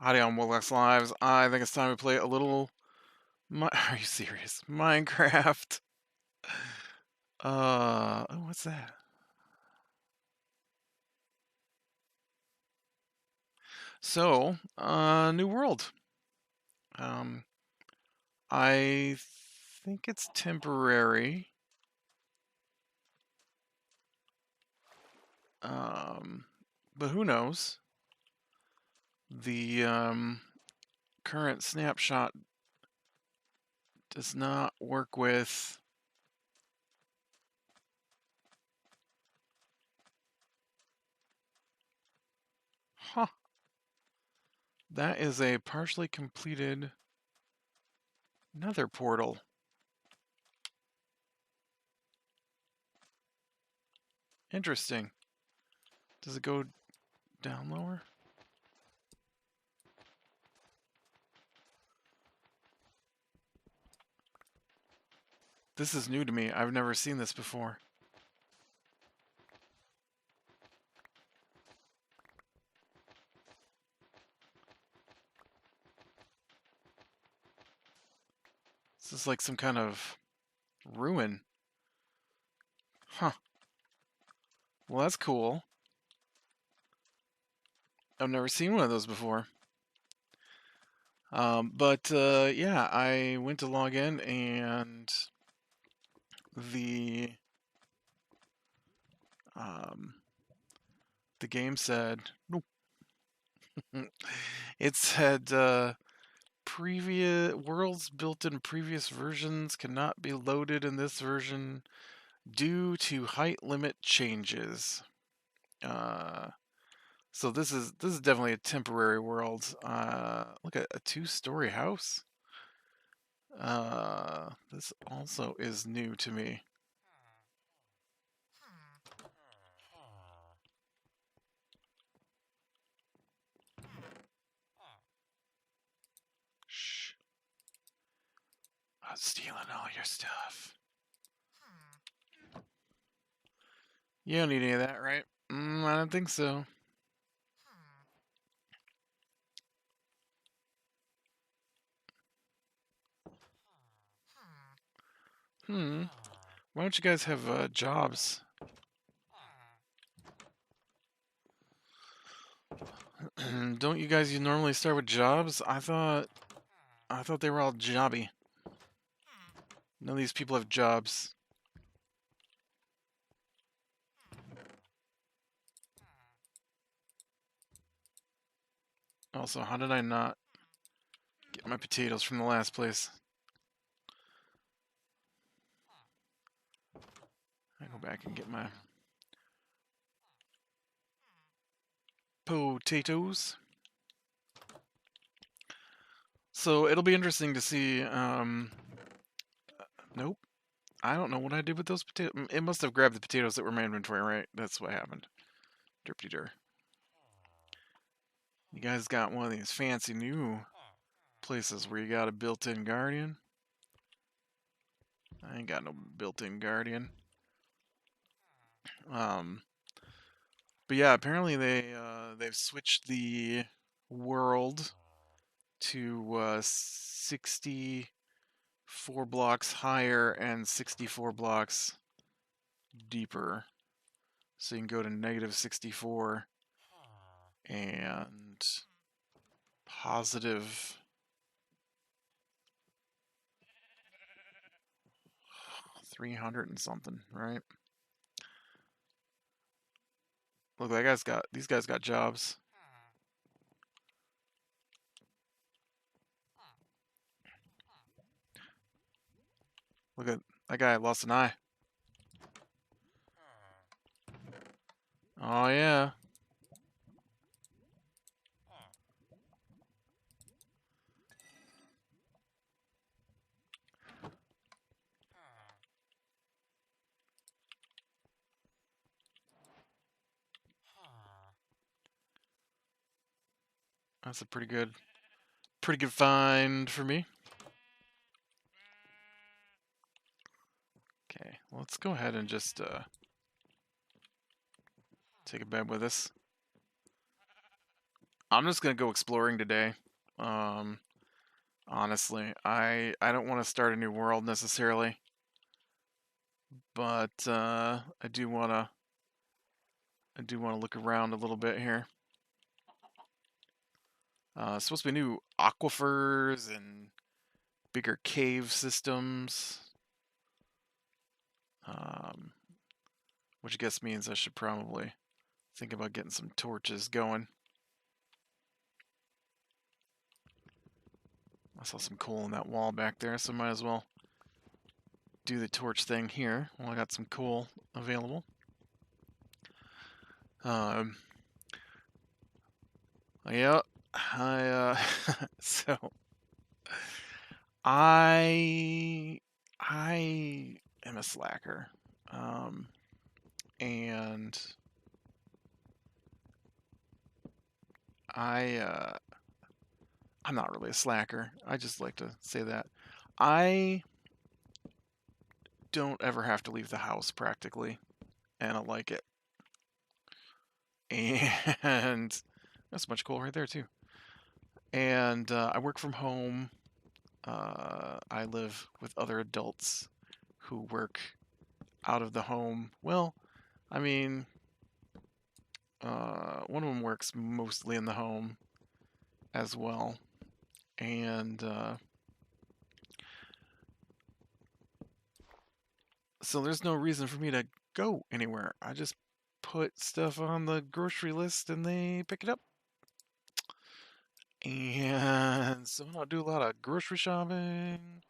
Howdy on Woodlock's Lives. I think it's time to play a little. Are you serious? Minecraft. Oh, what's that? So, new world. Um, I think it's temporary. Um, but who knows? The current snapshot does not work with. Huh. That is a partially completed nether portal. Interesting. Does it go down lower? This is new to me. I've never seen this before. This is like some kind of ruin. Huh. Well, that's cool. I've never seen one of those before. Yeah, I went to log in and the um, the game said nope. It said previous worlds built in previous versions cannot be loaded in this version due to height limit changes. Uh, So this is definitely a temporary world. Look at a two-story house. This also is new to me. Shh. I'm stealing all your stuff. You don't need any of that, right? I don't think so. Why don't you guys have jobs? Don't you guys normally start with jobs? I thought they were all jobby. None of these people have jobs. Also, how did I not get my potatoes from the last place? I go back and get my potatoes. So it'll be interesting to see. Nope. I don't know what I did with those potatoes. It must have grabbed the potatoes that were in my inventory, right? That's what happened. Derpy der. You guys got one of these fancy new places where you got a built-in guardian. I ain't got no built-in guardian. Um, but yeah, apparently they've switched the world to 64 blocks higher and 64 blocks deeper. So you can go to -64 and positive 300 and something, right? Look, these guys got jobs. Look at that guy lost an eye. Oh yeah. That's a pretty good find for me. Okay, let's go ahead and just take a bed with us. I'm just gonna go exploring today. Honestly, I don't want to start a new world necessarily, but I do wanna look around a little bit here. Supposed to be new aquifers and bigger cave systems, um, which I guess means I should probably think about getting some torches going. I saw some coal in that wall back there, so might as well do the torch thing here while I got some coal available. Um, yeah, so I I am a slacker, um, and I I'm not really a slacker. I just like to say that I don't ever have to leave the house practically, and I like it. And that's much cool right there too. And I work from home. I live with other adults who work out of the home. Well, I mean, one of them works mostly in the home as well, and so there's no reason for me to go anywhere. I just put stuff on the grocery list and they pick it up. And so I don't do a lot of grocery shopping.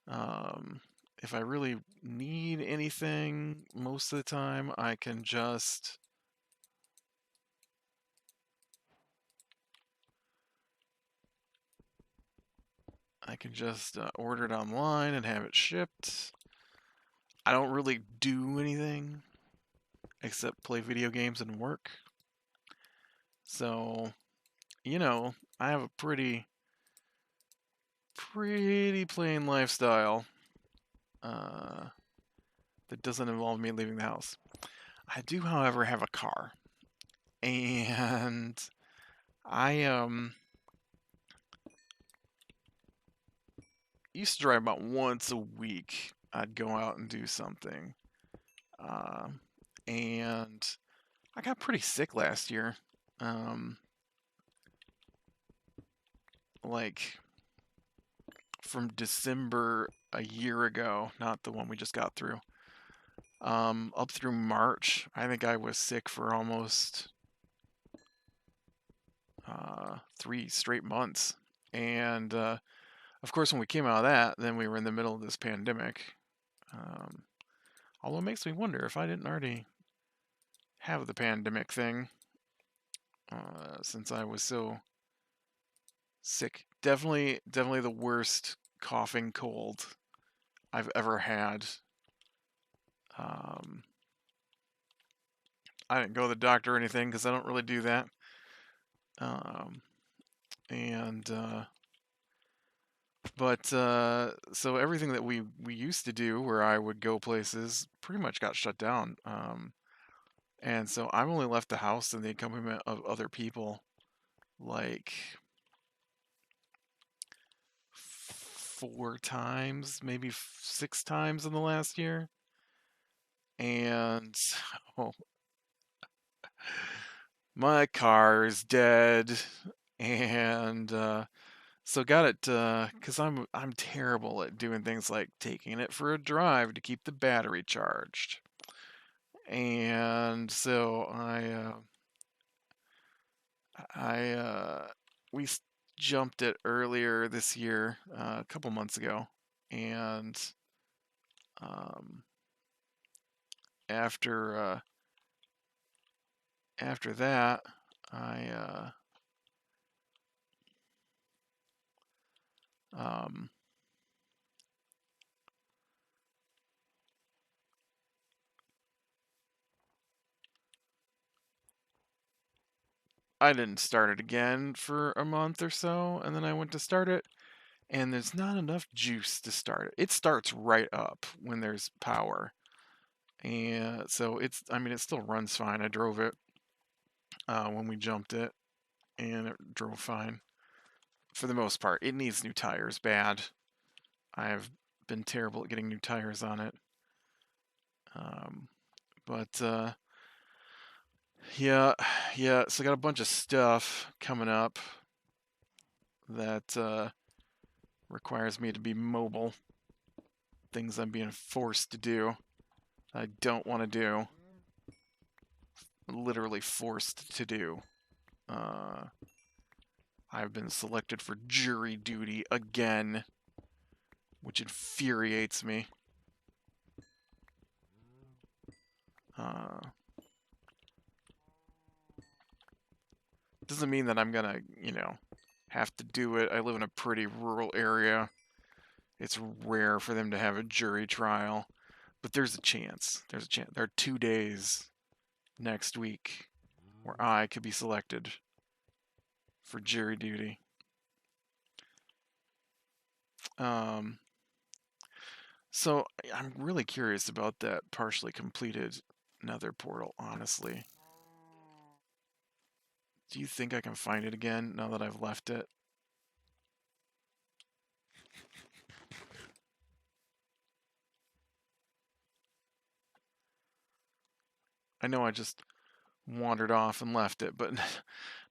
Um, if I really need anything, most of the time I can just order it online and have it shipped. I don't really do anything except play video games and work. So, I have a pretty plain lifestyle uh, that doesn't involve me leaving the house. I do, however, have a car, and I used to drive about once a week. I'd go out and do something, uh, and I got pretty sick last year. Um, like from December a year ago, not the one we just got through. Up through March, I think I was sick for almost 3 straight months. And of course, when we came out of that, then we were in the middle of this pandemic. Um, although it makes me wonder if I didn't already have the pandemic thing since I was so sick. Definitely the worst coughing cold I've ever had. Um, I didn't go to the doctor or anything because I don't really do that. Um, and But so everything that we used to do, where I would go places, pretty much got shut down. And so I've only left the house in the accompaniment of other people, like 4 times, maybe 6 times in the last year. And so my car is dead, and so got it because I'm terrible at doing things like taking it for a drive to keep the battery charged. And so I we jumped it earlier this year, a couple months ago, and um, after after that, I um, I didn't start it again for a month or so, and then I went to start it, and there's not enough juice to start it. It starts right up when there's power, and so I mean, it still runs fine. I drove it when we jumped it, and it drove fine for the most part. It needs new tires bad. I've been terrible at getting new tires on it. But yeah, yeah. So I got a bunch of stuff coming up that requires me to be mobile. Things I'm being forced to do. I don't want to do. Literally forced to do. I've been selected for jury duty again, which infuriates me. Doesn't mean that I'm gonna, have to do it. I live in a pretty rural area. It's rare for them to have a jury trial, but there's a chance. There's a chance. There are 2 days next week where I could be selected for jury duty. So I'm really curious about that partially completed nether portal, honestly. Do you think I can find it again now that I've left it? I know I just wandered off and left it, but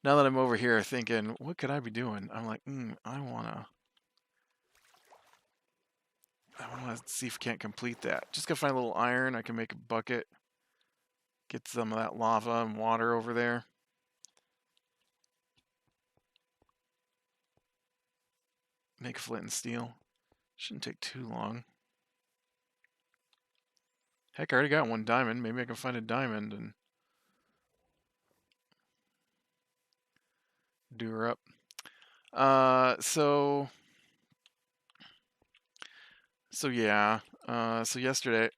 now that I'm over here thinking, what could I be doing? I'm like, I wanna see if I can't complete that. Just gotta find a little iron. I can make a bucket, get some of that lava and water over there. Make flint and steel. Shouldn't take too long. Heck, I already got one diamond. Maybe I can find a diamond and do her up. So yeah. So yesterday,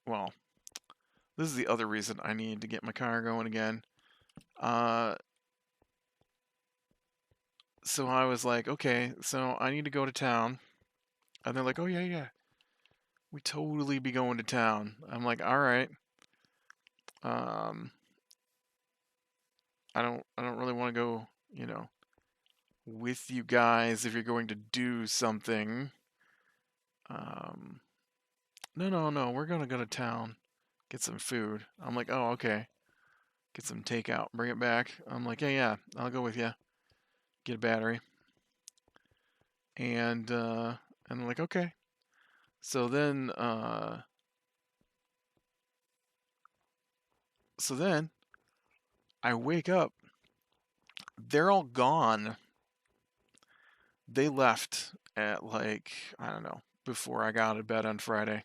well, this is the other reason I need to get my car going again. So I was like, okay, so I need to go to town. And they're like, oh yeah, we totally be going to town. I'm like, all right. I don't really want to go, with you guys if you're going to do something. No, we're gonna go to town, get some food. I'm like, oh, okay. Get some takeout, bring it back. I'm like, yeah, I'll go with you. Get a battery. And I'm like, okay. So then I wake up. They're all gone. They left at like, I don't know, before I got out of bed on Friday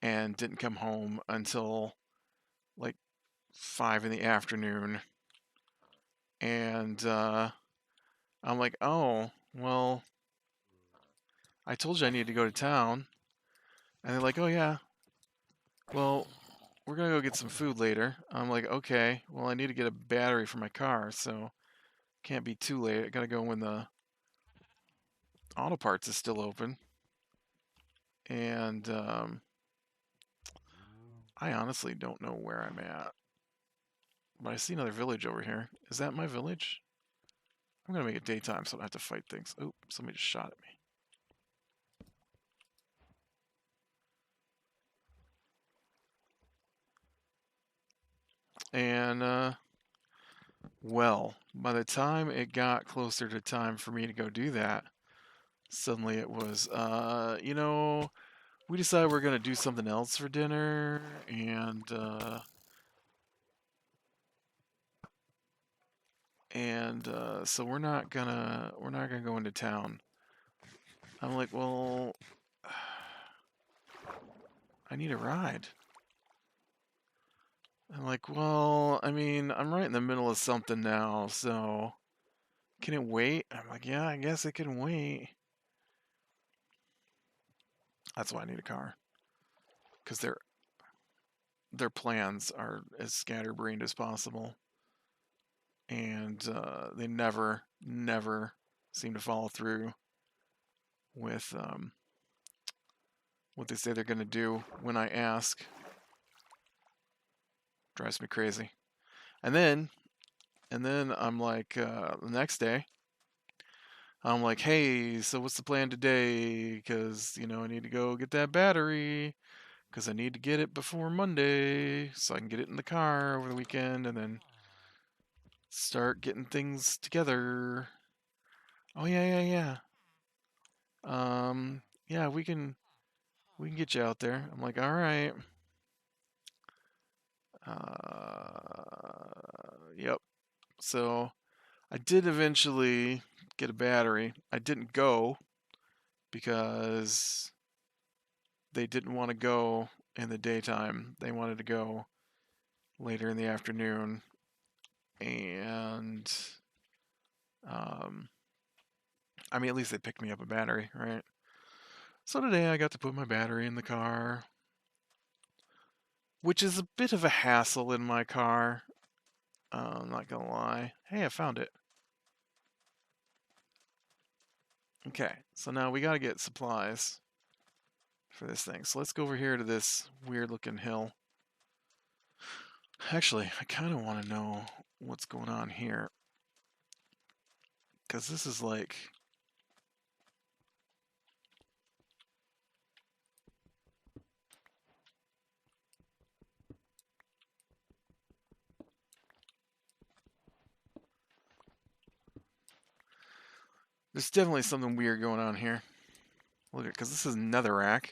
and didn't come home until like 5 in the afternoon. And I'm like, oh, well, I told you I needed to go to town. And they're like, oh, yeah, well, we're going to go get some food later. I'm like, okay, well, I need to get a battery for my car, so can't be too late. I got to go when the auto parts is still open. And I honestly don't know where I'm at. But I see another village over here. Is that my village? I'm going to make it daytime so I don't have to fight things. Oh, somebody just shot at me. And, well, by the time it got closer to time for me to go do that, suddenly it was, we decided we're going to do something else for dinner, and so we're not gonna go into town. I'm like, well, I need a ride. I'm like, well, I mean, I'm right in the middle of something now, so can it wait? I'm like, yeah, I guess it can wait. That's why I need a car, because their plans are as scatterbrained as possible, and they never seem to follow through with what they say they're going to do when I ask. Drives me crazy. And then I'm like, the next day, I'm like, hey, so what's the plan today? Because, I need to go get that battery because I need to get it before Monday so I can get it in the car over the weekend and then start getting things together. Oh, yeah. Yeah, we can get you out there. I'm like, all right. Yep. So I did eventually get a battery. I didn't go because they didn't want to go in the daytime. They wanted to go later in the afternoon. And, um, I mean, at least they picked me up a battery, right? So today I got to put my battery in the car, which is a bit of a hassle in my car. I'm not gonna lie. Hey, I found it. Okay, so now we gotta get supplies for this thing. So let's go over here to this weird looking hill. Actually, I kind of want to know what's going on here. Because this is like... There's definitely something weird going on here. Look at, because this is netherrack.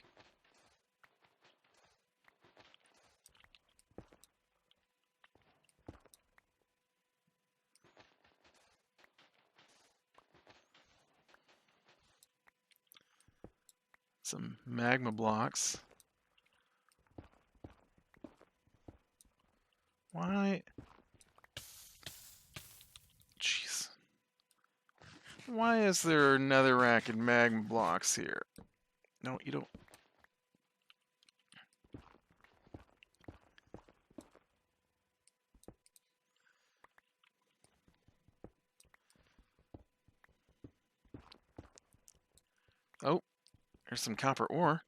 Some magma blocks. Why? Jeez. Why is there netherrack and magma blocks here? No, you don't. Oh, there's some copper ore.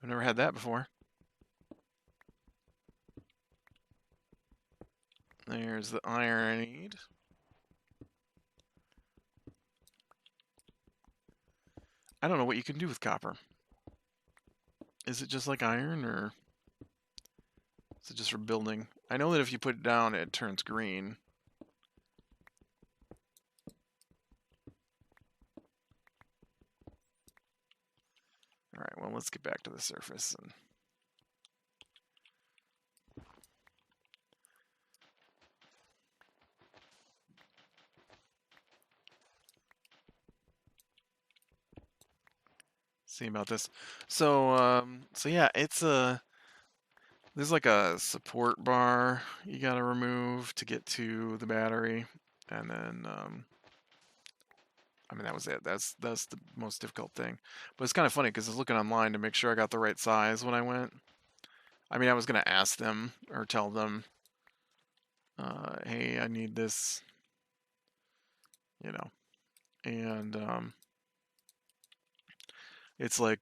I've never had that before. There's the iron I need. I don't know what you can do with copper. Is it just like iron, or is it just for building? I know that if you put it down, it turns green. Alright, well, let's get back to the surface and... see about this. So yeah, it's a... There's like a support bar you gotta remove to get to the battery. And then, I mean, that was it. That's the most difficult thing. But it's kind of funny because I was looking online to make sure I got the right size when I went. I mean, I was going to ask them or tell them, hey, I need this, you know. And it's like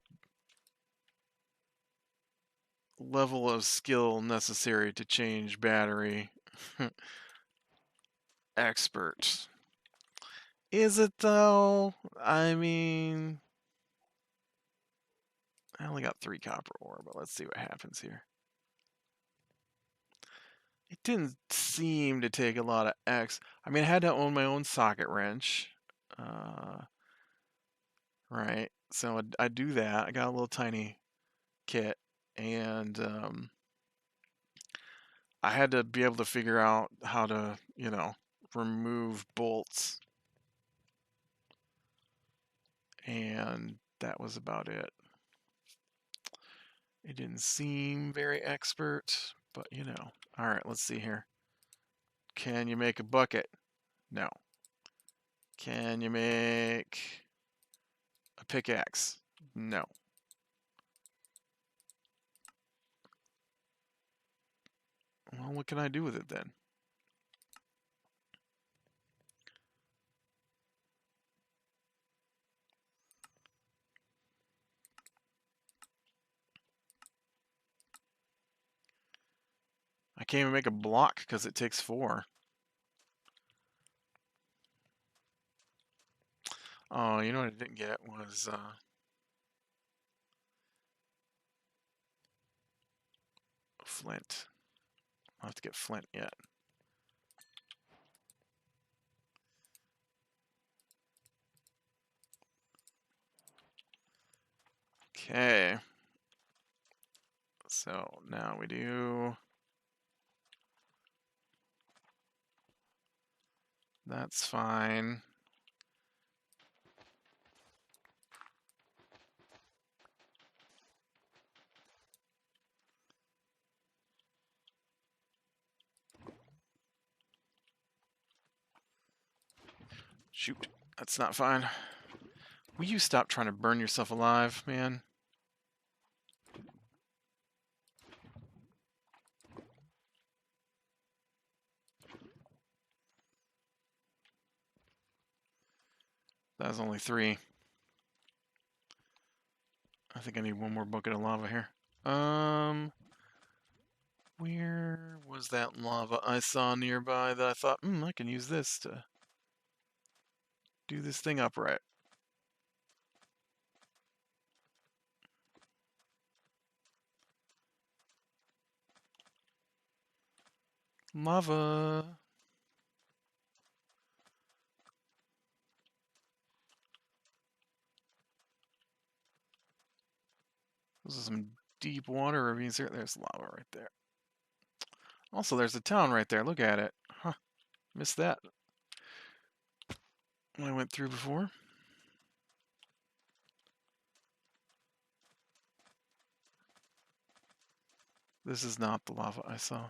level of skill necessary to change battery. Expert. Is it though? I mean, I only got 3 copper ore, but let's see what happens here. It didn't seem to take a lot of X. I mean, I had to own my own socket wrench. Right. So I do that. I got a little tiny kit, and I had to be able to figure out how to, remove bolts, and that was about it. It didn't seem very expert, but All right, let's see here. Can you make a bucket? No. Can you make a pickaxe? No. Well, what can I do with it then? can't even make a block because it takes 4. Oh, you know what I didn't get was flint. I'll have to get flint yet. Okay. So now we do... That's fine. Shoot, that's not fine. Will you stop trying to burn yourself alive, man? That was only 3. I think I need one more bucket of lava here. Where was that lava I saw nearby that I thought, I can use this to do this thing upright? Lava. This is some deep water ravines here. There's lava right there. Also, there's a town right there. Look at it. Huh. Missed that when I went through before. This is not the lava I saw.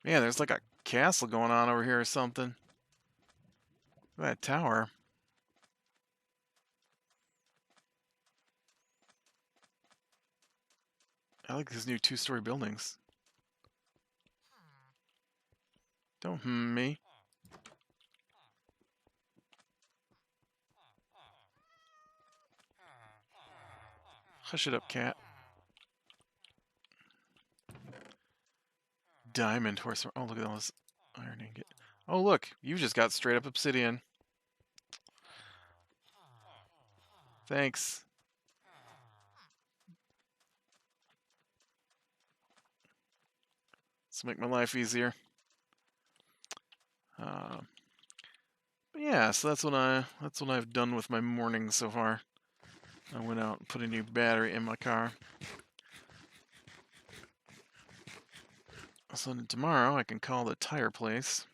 Man, there's like a castle going on over here or something. That tower. I like these new 2-story buildings. Don't me. Hush it up, cat. Diamond horse. Oh, look at all this iron ingot. Oh, look. You just got straight up obsidian. Thanks. Let's make my life easier. But yeah, so that's what I've done with my morning so far. I went out and put a new battery in my car. So tomorrow I can call the tire place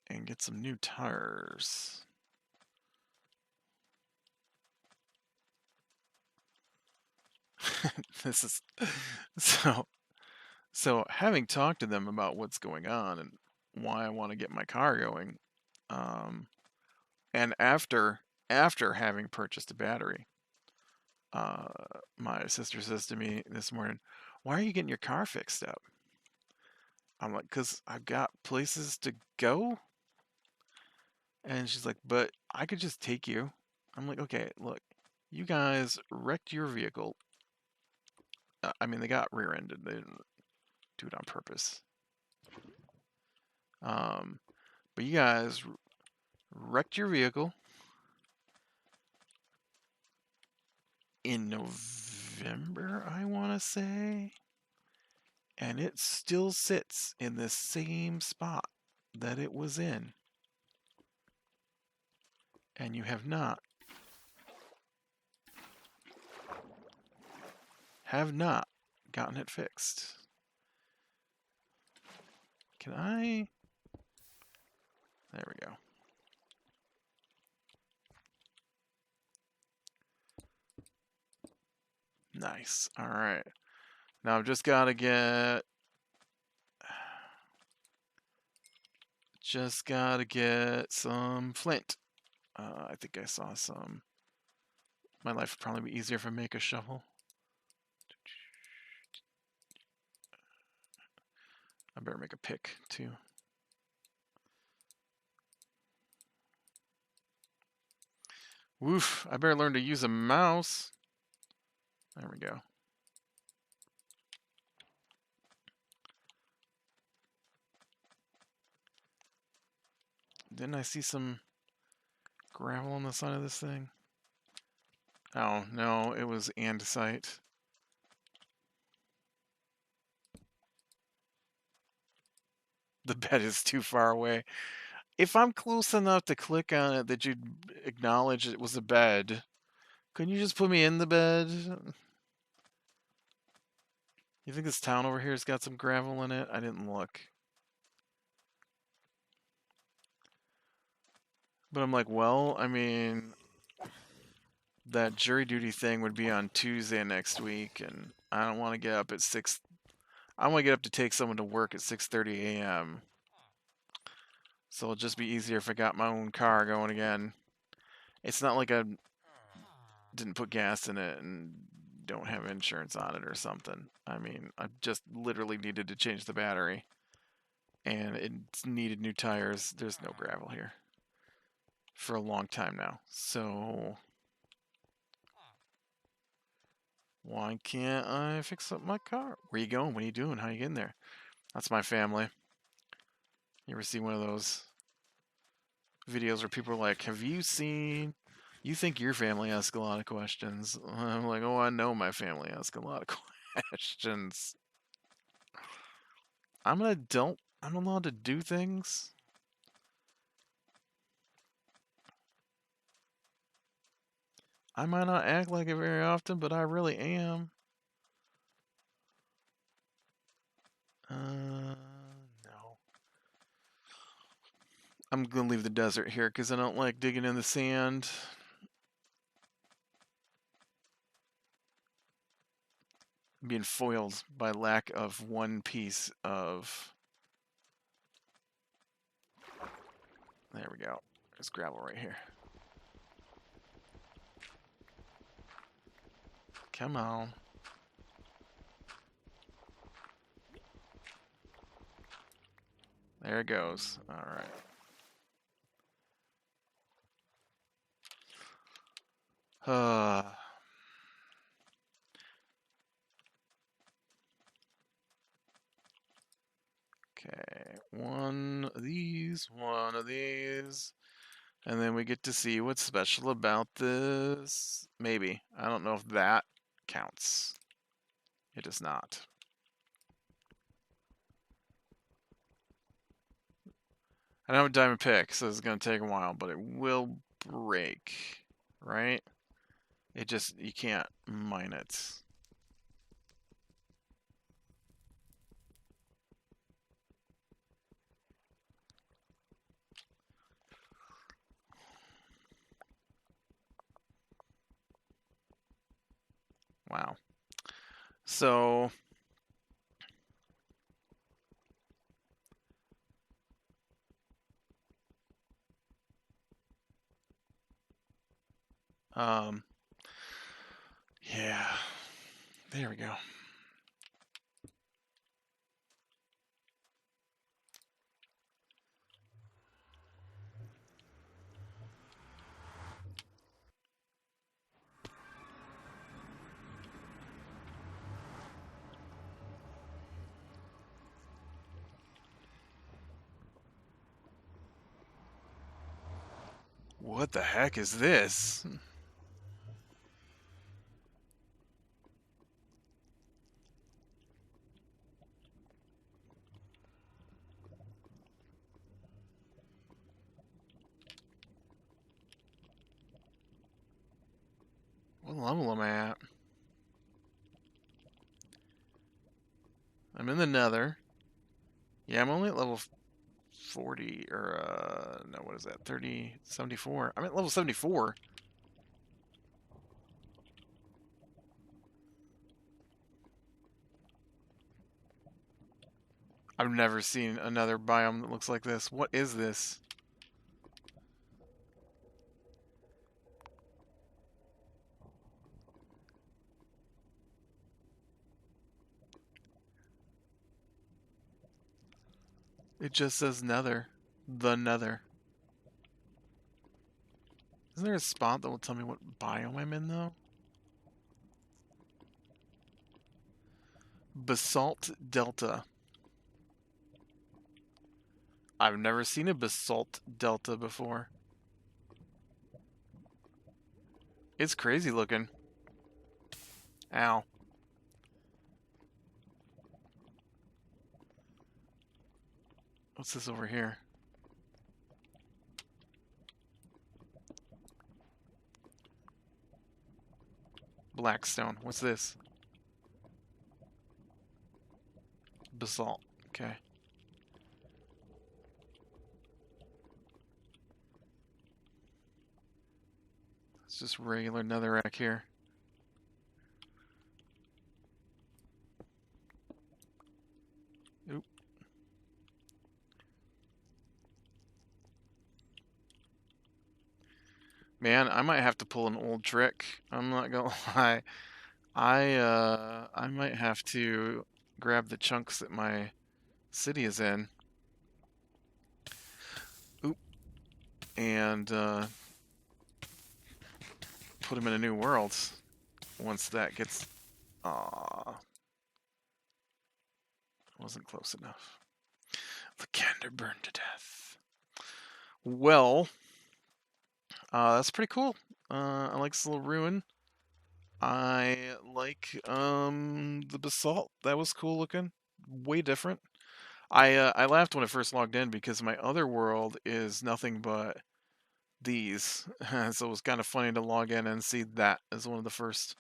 and get some new tires. This is so having talked to them about what's going on and why I want to get my car going, and after having purchased a battery, my sister says to me this morning, "Why are you getting your car fixed up?" I'm like, "'Cause I've got places to go." And she's like, "But I could just take you." I'm like, "Okay, look, you guys wrecked your vehicle. I mean, they got rear-ended. They didn't do it on purpose. But you guys wrecked your vehicle in November, I want to say, and it still sits in the same spot that it was in, and you have not gotten it fixed. Can I? There we go. Nice. All right. Now I've just got to get some flint. I think I saw some. My life would probably be easier if I make a shovel. I better make a pick too. Woof, I better learn to use a mouse. There we go. Didn't I see some gravel on the side of this thing? Oh, no, it was andesite. The bed is too far away. If I'm close enough to click on it that you'd acknowledge it was a bed, couldn't you just put me in the bed? You think this town over here has got some gravel in it? I didn't look. But I'm like, well, I mean, that jury duty thing would be on Tuesday next week, and I don't want to get up at 6. I want to get up to take someone to work at 6:30 a.m. So it'll just be easier if I got my own car going again. It's not like I didn't put gas in it and don't have insurance on it or something. I mean, I just literally needed to change the battery, and it needed new tires. There's no gravel here for a long time now. So why can't I fix up my car? Where you going? What are you doing? How you getting there? That's my family. You ever see one of those videos where people are like, have you seen... You think your family asks a lot of questions. I'm like, oh, I know my family asks a lot of questions. I'm an adult. I'm allowed to do things. I might not act like it very often, but I really am. No. I'm going to leave the desert here because I don't like digging in the sand. I'm being foiled by lack of one piece of... There we go. There's gravel right here. Come on. There it goes. All right. Okay, one of these, and then we get to see what's special about this. Maybe. I don't know if that counts. It does not. I don't have a diamond pick, so it's going to take a while, but it will break, right? It just, you can't mine it. Wow. So, yeah. There we go. What the heck is this? What level am I at? I'm in the nether. Yeah, I'm only at level 40, or, no, what is that? 30, 74. I'm at level 74. I've never seen another biome that looks like this. What is this? It just says nether. The nether. Isn't there a spot that will tell me what biome I'm in, though? Basalt Delta. I've never seen a basalt delta before. It's crazy looking. Ow. What's this over here? Blackstone. What's this? Basalt. Okay. It's just regular netherrack here. Oop. Man, I might have to pull an old trick. I'm not gonna lie. I might have to grab the chunks that my city is in. Oop. And put them in a new world once that gets... Aww. Wasn't close enough. The candor burned to death. Well, that's pretty cool. I like this little ruin. I like the basalt. That was cool looking. Way different. I laughed when I first logged in because my other world is nothing but these. So it was kind of funny to log in and see that as one of the first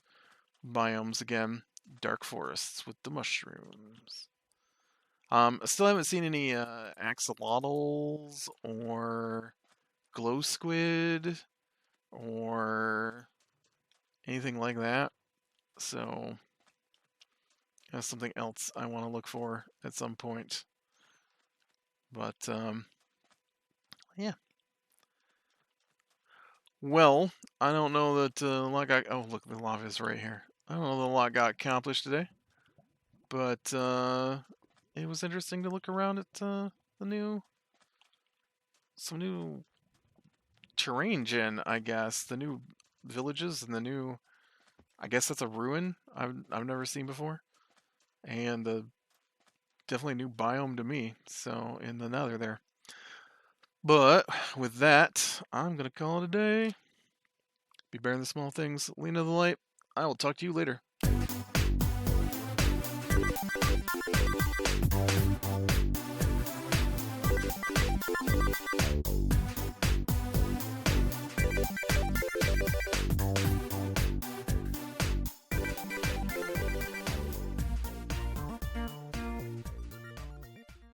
biomes again. Dark forests with the mushrooms. I still haven't seen any axolotls or glow squid or anything like that. So that's something else I want to look for at some point. But yeah. Well, I don't know that a lot got. Oh, look, the lava is right here. I don't know that a lot got accomplished today, but it was interesting to look around at some new terrain gen, I guess. The new villages and the new, I guess that's a ruin I've never seen before, and definitely new biome to me. So in the nether there. But with that, I'm gonna call it a day. Be bearing the small things, lean to the light. I will talk to you later.